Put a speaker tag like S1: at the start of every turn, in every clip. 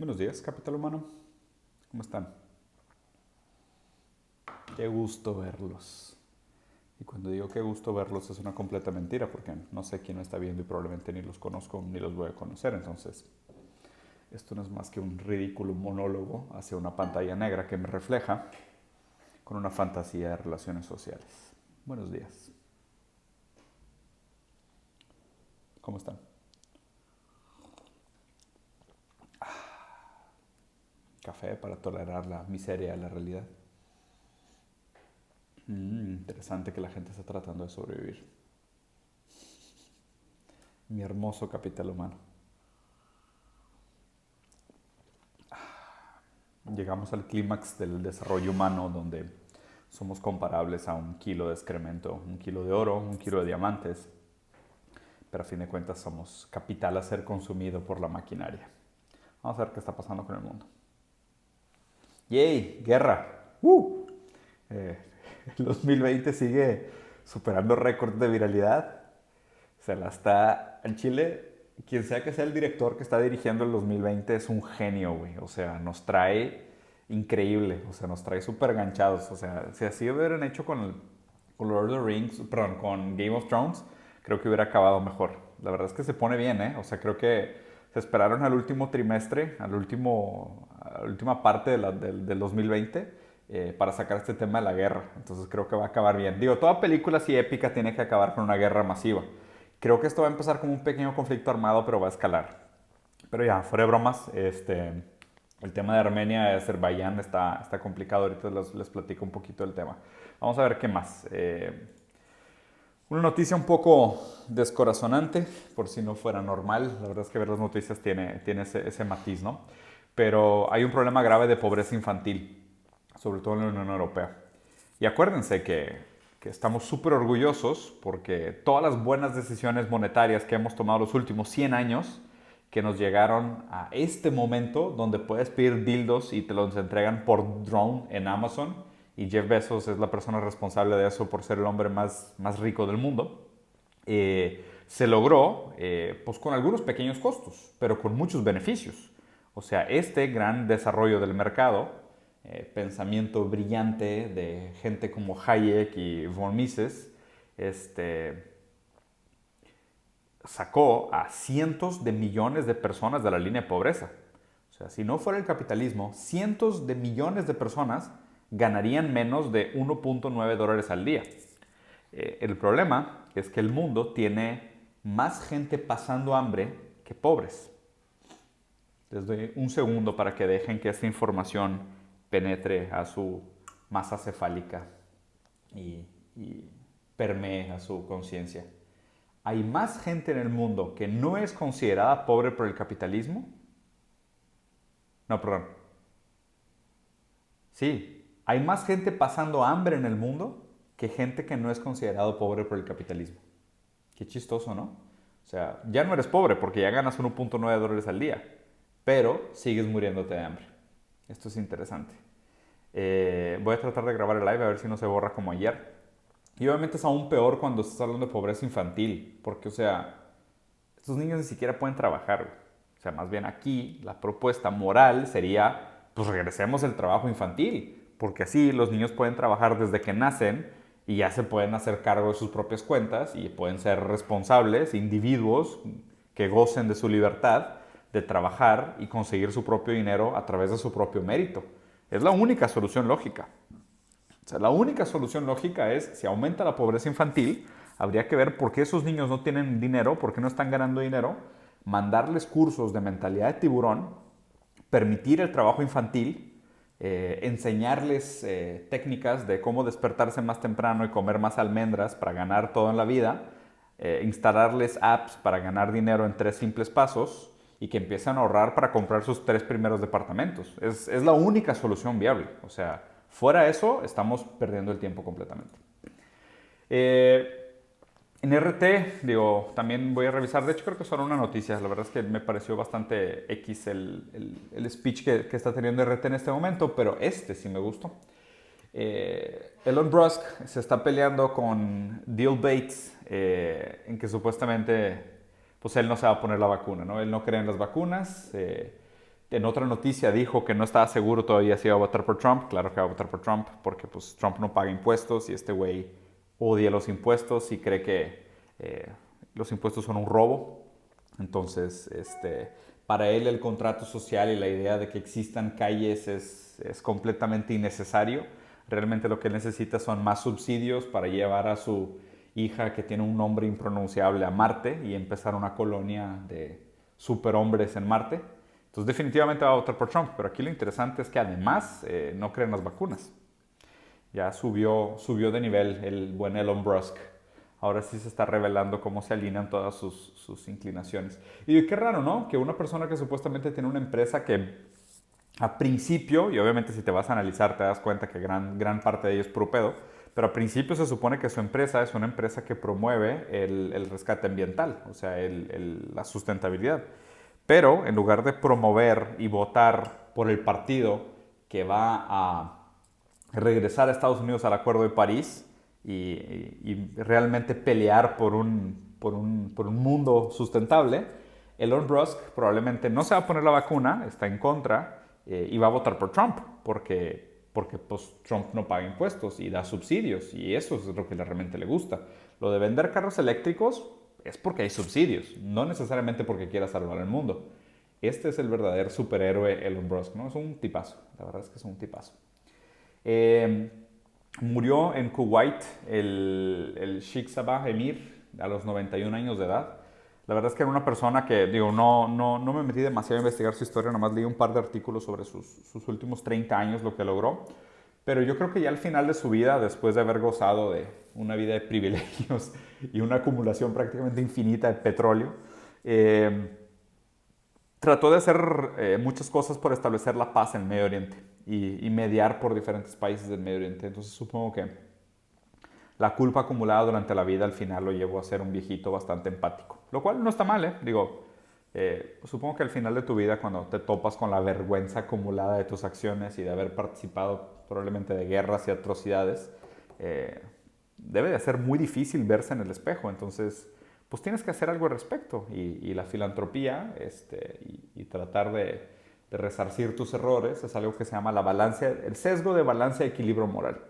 S1: Buenos días, capital humano. ¿Cómo están? Qué gusto verlos. Y cuando digo qué gusto verlos es una completa mentira porque no sé quién me está viendo y probablemente ni los conozco ni los voy a conocer. Entonces, esto no es más que un ridículo monólogo hacia una pantalla negra que me refleja con una fantasía de relaciones sociales. Buenos días. ¿Cómo están? Café para tolerar la miseria de la realidad. Interesante que la gente está tratando de sobrevivir. Mi hermoso capital humano. Llegamos al clímax del desarrollo humano donde somos comparables a un kilo de excremento, un kilo de oro, un kilo de diamantes, pero a fin de cuentas somos capital a ser consumido por la maquinaria. Vamos a ver qué está pasando con el mundo. ¡Yay! ¡Guerra! Eh, el 2020 sigue superando récords de viralidad. Se la está en Chile. Quien sea que sea el director que está dirigiendo el 2020 es un genio, güey. O sea, nos trae increíble. O sea, nos trae súper ganchados. O sea, si así hubieran hecho con Lord of the Rings, perdón, con Game of Thrones, creo que hubiera acabado mejor. La verdad es que se pone bien, ¿eh? O sea, creo que se esperaron al último trimestre, a la última parte del 2020 para sacar este tema de la guerra. Entonces creo que va a acabar bien. Digo, toda película así épica tiene que acabar con una guerra masiva. Creo que esto va a empezar como un pequeño conflicto armado, pero va a escalar. Pero ya, fuera de bromas, el tema de Armenia y Azerbaiyán está complicado. Ahorita les platico un poquito del tema. Vamos a ver qué más. Una noticia un poco descorazonante, por si no fuera normal. La verdad es que ver las noticias tiene ese matiz, ¿no? Pero hay un problema grave de pobreza infantil, sobre todo en la Unión Europea. Y acuérdense que estamos súper orgullosos porque todas las buenas decisiones monetarias que hemos tomado los últimos 100 años, que nos llegaron a este momento donde puedes pedir dildos y te los entregan por drone en Amazon, y Jeff Bezos es la persona responsable de eso por ser el hombre más rico del mundo, se logró pues con algunos pequeños costos, pero con muchos beneficios. O sea, este gran desarrollo del mercado, pensamiento brillante de gente como Hayek y von Mises, sacó a cientos de millones de personas de la línea de pobreza. O sea, si no fuera el capitalismo, cientos de millones de personas ganarían menos de 1.9 dólares al día. El problema es que el mundo tiene más gente pasando hambre que pobres. Les doy un segundo para que dejen que esta información penetre a su masa cefálica y permee a su conciencia. Hay más gente en el mundo que no es considerada pobre por el capitalismo. No, perdón. Sí, hay más gente pasando hambre en el mundo que gente que no es considerado pobre por el capitalismo. Qué chistoso, ¿no? O sea, ya no eres pobre porque ya ganas 1.9 dólares al día, pero sigues muriéndote de hambre. Esto es interesante. Voy a tratar de grabar el live a ver si no se borra como ayer. Y obviamente es aún peor cuando estás hablando de pobreza infantil, porque, o sea, estos niños ni siquiera pueden trabajar. O sea, más bien aquí la propuesta moral sería, pues regresemos el trabajo infantil, porque así los niños pueden trabajar desde que nacen y ya se pueden hacer cargo de sus propias cuentas y pueden ser responsables, individuos que gocen de su libertad de trabajar y conseguir su propio dinero a través de su propio mérito. Es la única solución lógica. O sea, la única solución lógica es, si aumenta la pobreza infantil, habría que ver por qué esos niños no tienen dinero, por qué no están ganando dinero, mandarles cursos de mentalidad de tiburón, permitir el trabajo infantil, enseñarles técnicas de cómo despertarse más temprano y comer más almendras para ganar todo en la vida, instalarles apps para ganar dinero en 3 simples pasos y que empiecen a ahorrar para comprar sus 3 primeros departamentos. Es la única solución viable. O sea, fuera eso, estamos perdiendo el tiempo completamente. Eh, en RT, digo, también voy a revisar, de hecho creo que son una noticia, la verdad es que me pareció bastante X el speech que está teniendo RT en este momento, pero este sí me gustó. Elon Musk se está peleando con Bill Gates en que supuestamente pues él no se va a poner la vacuna, ¿no? Él no cree en las vacunas. En otra noticia dijo que no estaba seguro todavía si iba a votar por Trump. Claro que va a votar por Trump porque pues, Trump no paga impuestos y este güey odia los impuestos y cree que los impuestos son un robo. Entonces, para él el contrato social y la idea de que existan calles es completamente innecesario. Realmente lo que él necesita son más subsidios para llevar a su hija, que tiene un nombre impronunciable, a Marte y empezar una colonia de superhombres en Marte. Entonces definitivamente va a votar por Trump, pero aquí lo interesante es que además no creen las vacunas. Ya subió de nivel el buen Elon Musk. Ahora sí se está revelando cómo se alinean todas sus inclinaciones. Y qué raro, ¿no? Que una persona que supuestamente tiene una empresa que a principio, y obviamente si te vas a analizar te das cuenta que gran parte de ello es puro pedo, pero a principio se supone que su empresa es una empresa que promueve el rescate ambiental, o sea, la sustentabilidad. Pero en lugar de promover y votar por el partido que va a regresar a Estados Unidos al Acuerdo de París y realmente pelear por un mundo sustentable, Elon Musk probablemente no se va a poner la vacuna, está en contra y va a votar por Trump porque pues, Trump no paga impuestos y da subsidios y eso es lo que realmente le gusta. Lo de vender carros eléctricos es porque hay subsidios, no necesariamente porque quiera salvar el mundo. Este es el verdadero superhéroe Elon Musk, ¿no? Es un tipazo, la verdad es que es un tipazo. Eh, Murió en Kuwait el Sheikh Sabah Emir a los 91 años de edad. La verdad es que era una persona que, digo, no me metí demasiado a investigar su historia, nomás leí un par de artículos sobre sus últimos 30 años, lo que logró. Pero yo creo que ya al final de su vida, después de haber gozado de una vida de privilegios y una acumulación prácticamente infinita de petróleo, trató de hacer muchas cosas por establecer la paz en Medio Oriente y mediar por diferentes países del Medio Oriente. Entonces supongo que la culpa acumulada durante la vida al final lo llevó a ser un viejito bastante empático. Lo cual no está mal, ¿eh? Digo, supongo que al final de tu vida, cuando te topas con la vergüenza acumulada de tus acciones y de haber participado probablemente de guerras y atrocidades, debe de ser muy difícil verse en el espejo. Entonces, pues tienes que hacer algo al respecto. Y la filantropía y tratar de resarcir tus errores es algo que se llama el sesgo de balance de equilibrio moral.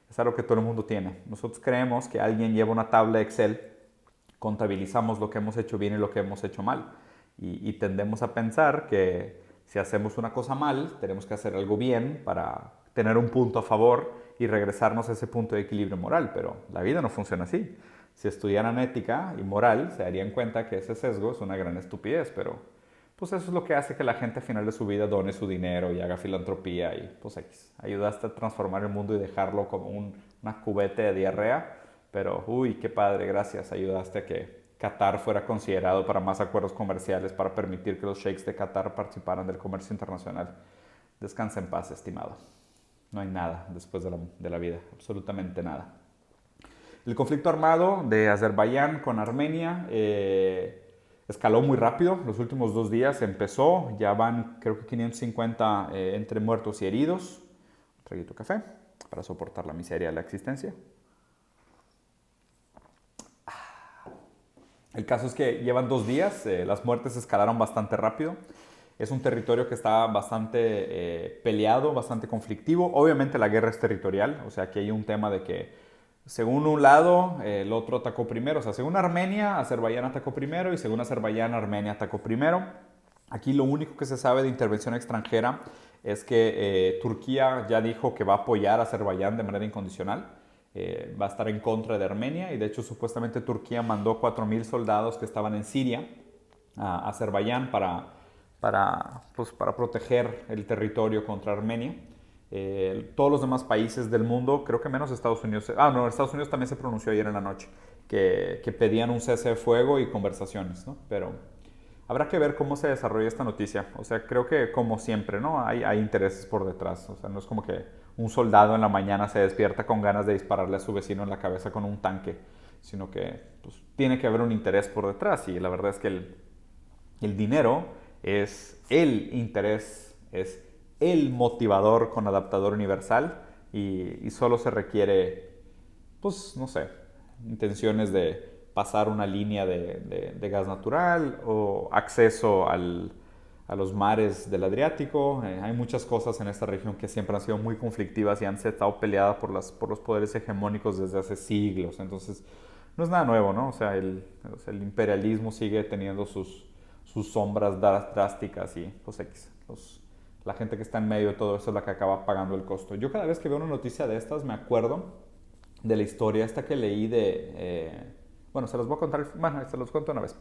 S1: Es algo que todo el mundo tiene. Nosotros creemos que alguien lleva una tabla Excel, contabilizamos lo que hemos hecho bien y lo que hemos hecho mal. Y tendemos a pensar que si hacemos una cosa mal, tenemos que hacer algo bien para tener un punto a favor y regresarnos a ese punto de equilibrio moral. Pero la vida no funciona así. Si estudiaran ética y moral, se darían cuenta que ese sesgo es una gran estupidez, pero pues eso es lo que hace que la gente al final de su vida done su dinero y haga filantropía y pues ayudaste a transformar el mundo y dejarlo como una cubeta de diarrea, pero uy, qué padre, gracias, ayudaste a que Qatar fuera considerado para más acuerdos comerciales para permitir que los sheiks de Qatar participaran del comercio internacional. Descansa en paz, estimado. No hay nada después de la vida, absolutamente nada. El conflicto armado de Azerbaiyán con Armenia escaló muy rápido. Los últimos 2 días empezó. Ya van, creo que 550 entre muertos y heridos. Un traguito de café para soportar la miseria de la existencia. El caso es que llevan 2 días. Las muertes escalaron bastante rápido. Es un territorio que está bastante peleado, bastante conflictivo. Obviamente la guerra es territorial. O sea, aquí hay un tema de que según un lado, el otro atacó primero. O sea, según Armenia, Azerbaiyán atacó primero y según Azerbaiyán, Armenia atacó primero. Aquí lo único que se sabe de intervención extranjera es que Turquía ya dijo que va a apoyar a Azerbaiyán de manera incondicional. Va a estar en contra de Armenia y de hecho supuestamente Turquía mandó 4.000 soldados que estaban en Siria a Azerbaiyán para proteger el territorio contra Armenia. Todos los demás países del mundo, creo que menos Estados Unidos, Estados Unidos también se pronunció ayer en la noche, que pedían un cese de fuego y conversaciones, ¿no? Pero habrá que ver cómo se desarrolla esta noticia. O sea, creo que como siempre, ¿no? Hay intereses por detrás. O sea, no es como que un soldado en la mañana se despierta con ganas de dispararle a su vecino en la cabeza con un tanque, sino que pues, tiene que haber un interés por detrás y la verdad es que el dinero es el interés, es el motivador con adaptador universal y solo se requiere, pues, no sé, intenciones de pasar una línea de gas natural o acceso a los mares del Adriático. Hay muchas cosas en esta región que siempre han sido muy conflictivas y han estado peleadas por los poderes hegemónicos desde hace siglos. Entonces, no es nada nuevo, ¿no? El imperialismo sigue teniendo sus sombras drásticas y pues X. La gente que está en medio de todo eso es la que acaba pagando el costo. Yo cada vez que veo una noticia de estas me acuerdo de la historia esta que leí bueno, se los voy a contar, bueno, se los cuento una vez.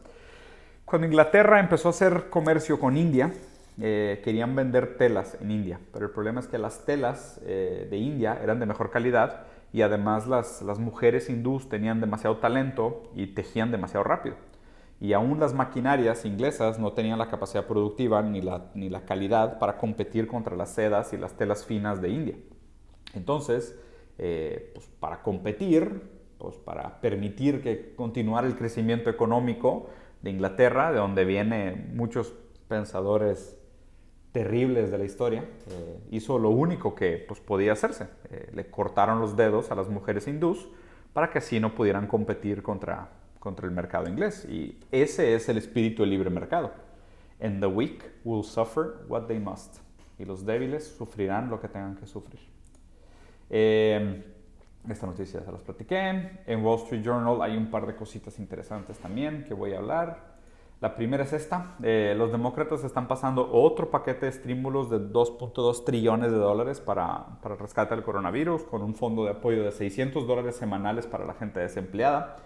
S1: Cuando Inglaterra empezó a hacer comercio con India, querían vender telas en India, pero el problema es que las telas de India eran de mejor calidad y además las mujeres hindús tenían demasiado talento y tejían demasiado rápido. Y aún las maquinarias inglesas no tenían la capacidad productiva ni la calidad para competir contra las sedas y las telas finas de India. Entonces, pues para competir, pues para permitir que continuara el crecimiento económico de Inglaterra, de donde vienen muchos pensadores terribles de la historia, hizo lo único que pues, podía hacerse. Le cortaron los dedos a las mujeres hindús para que así no pudieran competir contra el mercado inglés. Y ese es el espíritu del libre mercado. And the weak will suffer what they must. Y los débiles sufrirán lo que tengan que sufrir. Esta noticia se las platiqué. En Wall Street Journal hay un par de cositas interesantes también que voy a hablar. La primera es esta. Los demócratas están pasando otro paquete de estímulos de 2.2 trillones de dólares para el rescate del coronavirus, con un fondo de apoyo de $600 semanales para la gente desempleada.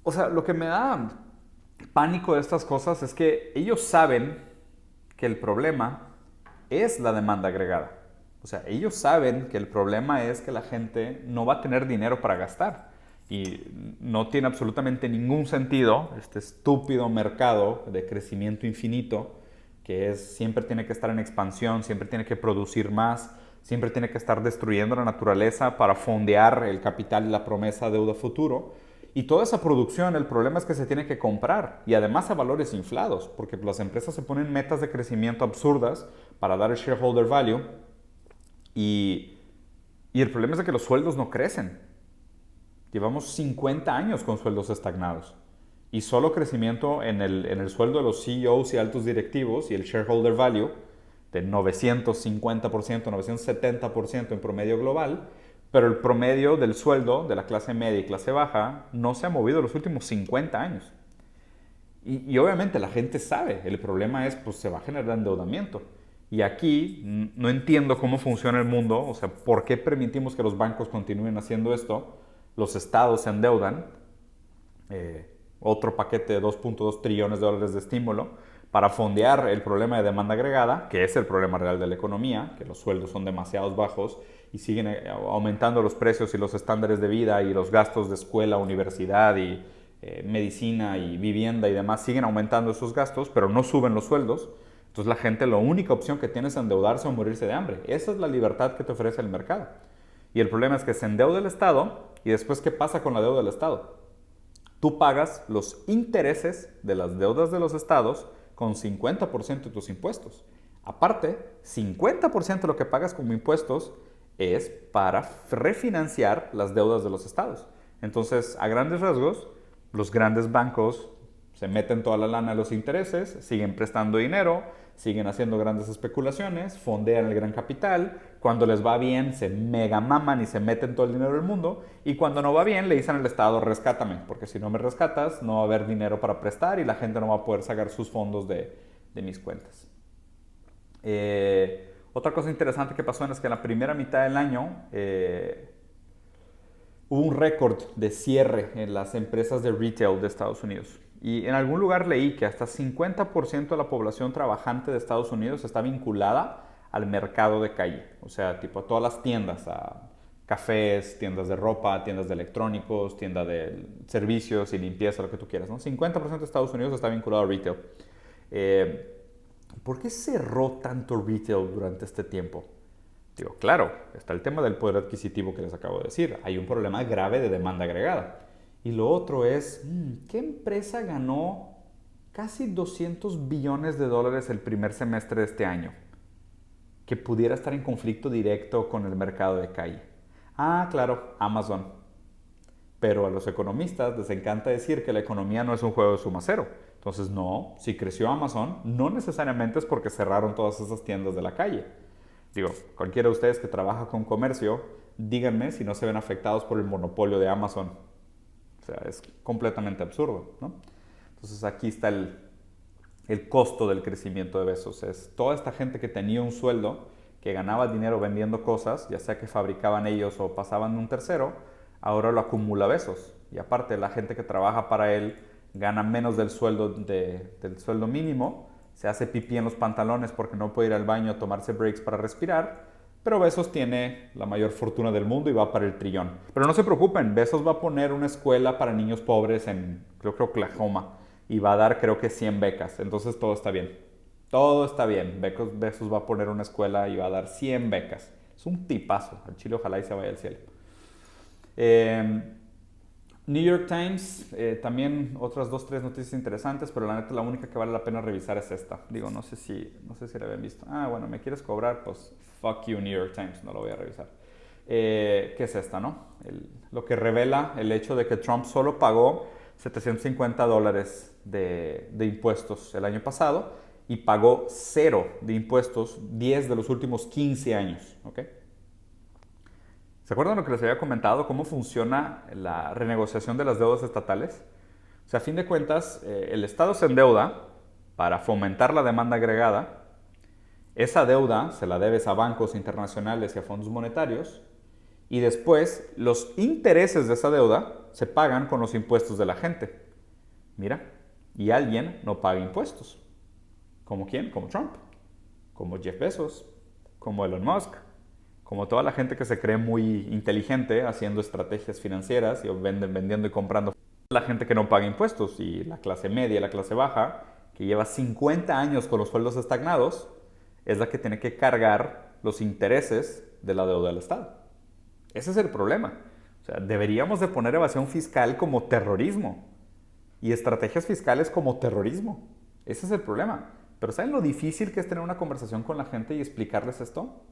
S1: O sea, lo que me da pánico de estas cosas es que ellos saben que el problema es la demanda agregada. O sea, ellos saben que el problema es que la gente no va a tener dinero para gastar. Y no tiene absolutamente ningún sentido este estúpido mercado de crecimiento infinito que siempre tiene que estar en expansión, siempre tiene que producir más, siempre tiene que estar destruyendo la naturaleza para fondear el capital y la promesa de deuda futuro. Y toda esa producción, el problema es que se tiene que comprar y además a valores inflados, porque las empresas se ponen metas de crecimiento absurdas para dar el shareholder value y el problema es de que los sueldos no crecen. Llevamos 50 años con sueldos estagnados y solo crecimiento en el sueldo de los CEOs y altos directivos y el shareholder value de 950%, 970% en promedio global, pero el promedio del sueldo de la clase media y clase baja no se ha movido en los últimos 50 años. Y obviamente la gente sabe, el problema es, pues se va a generar endeudamiento. Y aquí no entiendo cómo funciona el mundo, o sea, ¿por qué permitimos que los bancos continúen haciendo esto? Los estados se endeudan, otro paquete de 2.2 trillones de dólares de estímulo para fondear el problema de demanda agregada, que es el problema real de la economía, que los sueldos son demasiado bajos y siguen aumentando los precios y los estándares de vida y los gastos de escuela, universidad y medicina y vivienda y demás siguen aumentando esos gastos, pero no suben los sueldos. Entonces la gente la única opción que tiene es endeudarse o morirse de hambre. Esa es la libertad que te ofrece el mercado. Y el problema es que se endeuda el Estado y después ¿qué pasa con la deuda del Estado? Tú pagas los intereses de las deudas de los estados con 50% de tus impuestos. Aparte, 50% de lo que pagas como impuestos es para refinanciar las deudas de los estados. Entonces, a grandes rasgos, los grandes bancos se meten toda la lana de los intereses, siguen prestando dinero, siguen haciendo grandes especulaciones, fondean el gran capital. Cuando les va bien, se mega maman y se meten todo el dinero del mundo. Y cuando no va bien, le dicen al Estado, rescátame, porque si no me rescatas, no va a haber dinero para prestar y la gente no va a poder sacar sus fondos de mis cuentas. Otra cosa interesante que pasó es que en la primera mitad del año hubo un récord de cierre en las empresas de retail de Estados Unidos. Y en algún lugar leí que hasta 50% de la población trabajante de Estados Unidos está vinculada al mercado de calle. O sea, tipo a todas las tiendas, a cafés, tiendas de ropa, tiendas de electrónicos, tiendas de servicios y limpieza, lo que tú quieras, ¿no? 50% de Estados Unidos está vinculado a retail. ¿Por qué cerró tanto retail durante este tiempo? Digo, claro, está el tema del poder adquisitivo que les acabo de decir. Hay un problema grave de demanda agregada. Y lo otro es, ¿qué empresa ganó casi 200 billones de dólares el primer semestre de este año? Que pudiera estar en conflicto directo con el mercado de calle. Ah, claro, Amazon. Pero a los economistas les encanta decir que la economía no es un juego de suma cero. Entonces, no, si creció Amazon, no necesariamente es porque cerraron todas esas tiendas de la calle. Digo, cualquiera de ustedes que trabaja con comercio, díganme si no se ven afectados por el monopolio de Amazon. O sea, es completamente absurdo, ¿no? Entonces, aquí está el costo del crecimiento de Bezos. Es toda esta gente que tenía un sueldo, que ganaba dinero vendiendo cosas, ya sea que fabricaban ellos o pasaban de un tercero, ahora lo acumula Bezos. Y aparte, la gente que trabaja para él gana menos del sueldo mínimo, se hace pipí en los pantalones porque no puede ir al baño a tomarse breaks para respirar, pero Bezos tiene la mayor fortuna del mundo y va para el trillón. Pero no se preocupen, Bezos va a poner una escuela para niños pobres en, creo que Oklahoma, y va a dar creo que 100 becas, entonces todo está bien. Todo está bien, Bezos va a poner una escuela y va a dar 100 becas. Es un tipazo, al chile ojalá y se vaya al cielo. New York Times, también otras 2, 3 noticias interesantes, pero la neta la única que vale la pena revisar es esta. Digo, no sé si la habían visto. Ah, bueno, ¿me quieres cobrar? Pues fuck you New York Times, no lo voy a revisar. ¿Qué es esta, no? Lo que revela el hecho de que Trump solo pagó $750 de impuestos el año pasado y pagó 0 de impuestos 10 de los últimos 15 años, ¿ok? ¿Se acuerdan lo que les había comentado? ¿Cómo funciona la renegociación de las deudas estatales? O sea, a fin de cuentas, el Estado se endeuda para fomentar la demanda agregada. Esa deuda se la debes a bancos internacionales y a fondos monetarios. Y después, los intereses de esa deuda se pagan con los impuestos de la gente. Mira, y alguien no paga impuestos. ¿Como quién? Como Trump. Como Jeff Bezos. Como Elon Musk. Como toda la gente que se cree muy inteligente haciendo estrategias financieras y vendiendo y comprando. La gente que no paga impuestos y la clase media, la clase baja, que lleva 50 años con los sueldos estagnados, es la que tiene que cargar los intereses de la deuda del Estado. Ese es el problema. O sea, deberíamos de poner evasión fiscal como terrorismo y estrategias fiscales como terrorismo. Ese es el problema. Pero ¿saben lo difícil que es tener una conversación con la gente y explicarles esto?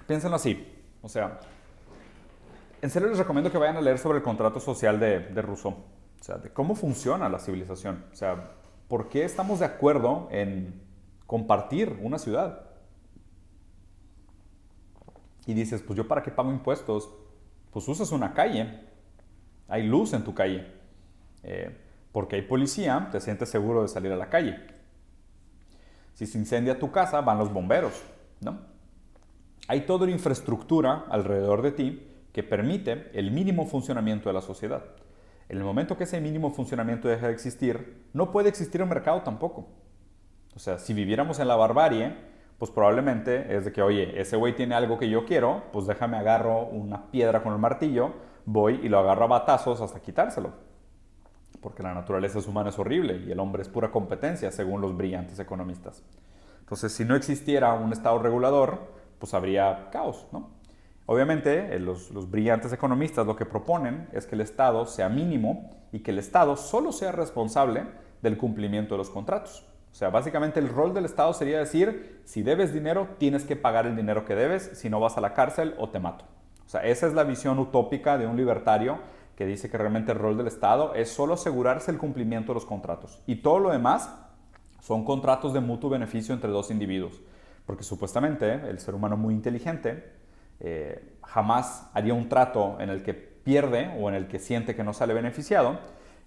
S1: Piénsenlo así, o sea, en serio les recomiendo que vayan a leer sobre el contrato social de Rousseau, o sea, de cómo funciona la civilización, o sea, por qué estamos de acuerdo en compartir una ciudad. Y dices, pues yo para qué pago impuestos, pues usas una calle, hay luz en tu calle, porque hay policía, te sientes seguro de salir a la calle. Si se incendia tu casa, van los bomberos, ¿no? Hay toda una infraestructura alrededor de ti que permite el mínimo funcionamiento de la sociedad. En el momento que ese mínimo funcionamiento deja de existir, no puede existir un mercado tampoco. O sea, si viviéramos en la barbarie, pues probablemente es de que, oye, ese güey tiene algo que yo quiero, pues déjame agarro una piedra con el martillo, voy y lo agarro a batazos hasta quitárselo. Porque la naturaleza humana es horrible y el hombre es pura competencia, según los brillantes economistas. Entonces, si no existiera un Estado regulador, pues habría caos, ¿no? Obviamente, los brillantes economistas lo que proponen es que el Estado sea mínimo y que el Estado solo sea responsable del cumplimiento de los contratos. O sea, básicamente el rol del Estado sería decir, si debes dinero, tienes que pagar el dinero que debes, si no vas a la cárcel o te mato. O sea, esa es la visión utópica de un libertario que dice que realmente el rol del Estado es solo asegurarse el cumplimiento de los contratos. Y todo lo demás son contratos de mutuo beneficio entre dos individuos. Porque supuestamente el ser humano muy inteligente jamás haría un trato en el que pierde o en el que siente que no sale beneficiado.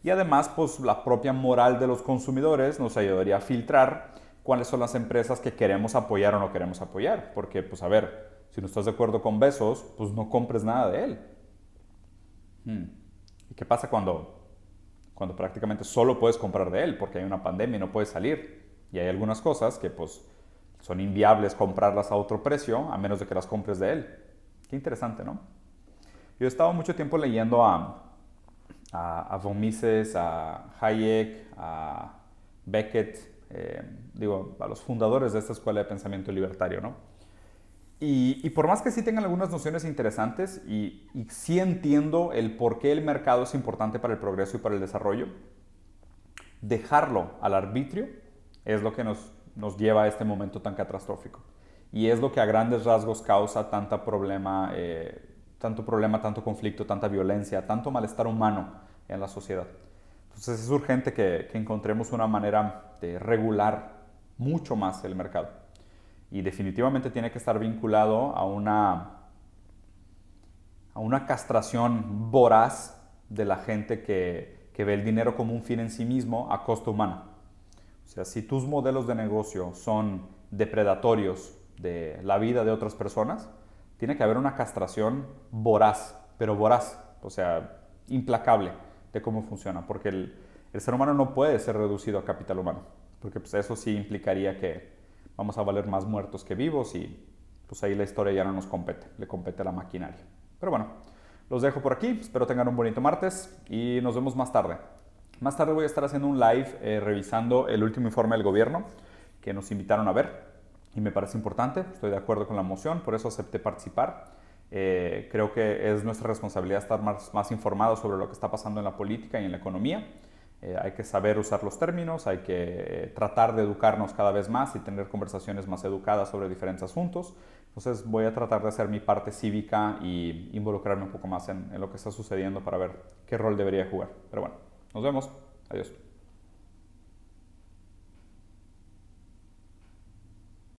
S1: Y además, pues la propia moral de los consumidores nos ayudaría a filtrar cuáles son las empresas que queremos apoyar o no queremos apoyar. Porque, pues a ver, si no estás de acuerdo con Bezos, pues no compres nada de él. ¿Y qué pasa cuando prácticamente solo puedes comprar de él? Porque hay una pandemia y no puedes salir. Y hay algunas cosas que pues son inviables comprarlas a otro precio a menos de que las compres de él. Qué interesante, ¿no? Yo he estado mucho tiempo leyendo a von Mises, a Hayek, a Beckett, a los fundadores de esta escuela de pensamiento libertario, ¿no? Y por más que sí tengan algunas nociones interesantes y sí entiendo el por qué el mercado es importante para el progreso y para el desarrollo, dejarlo al arbitrio es lo que nos lleva a este momento tan catastrófico. Y es lo que a grandes rasgos causa tanto problema, tanto conflicto, tanta violencia, tanto malestar humano en la sociedad. Entonces es urgente que encontremos una manera de regular mucho más el mercado. Y definitivamente tiene que estar vinculado a una castración voraz de la gente que ve el dinero como un fin en sí mismo a costa humana. O sea, si tus modelos de negocio son depredatorios de la vida de otras personas, tiene que haber una castración voraz, pero voraz, o sea, implacable de cómo funciona, porque el ser humano no puede ser reducido a capital humano, porque pues, eso sí implicaría que vamos a valer más muertos que vivos y pues ahí la historia ya no nos compete, le compete a la maquinaria. Pero bueno, los dejo por aquí, espero tengan un bonito martes y nos vemos más tarde. Más tarde voy a estar haciendo un live revisando el último informe del gobierno que nos invitaron a ver y me parece importante, estoy de acuerdo con la moción, por eso acepté participar. Creo que es nuestra responsabilidad estar más informados sobre lo que está pasando en la política y en la economía. Hay que saber usar los términos, hay que tratar de educarnos cada vez más y tener conversaciones más educadas sobre diferentes asuntos. Entonces voy a tratar de hacer mi parte cívica y involucrarme un poco más en lo que está sucediendo para ver qué rol debería jugar. Pero bueno, nos vemos. Adiós.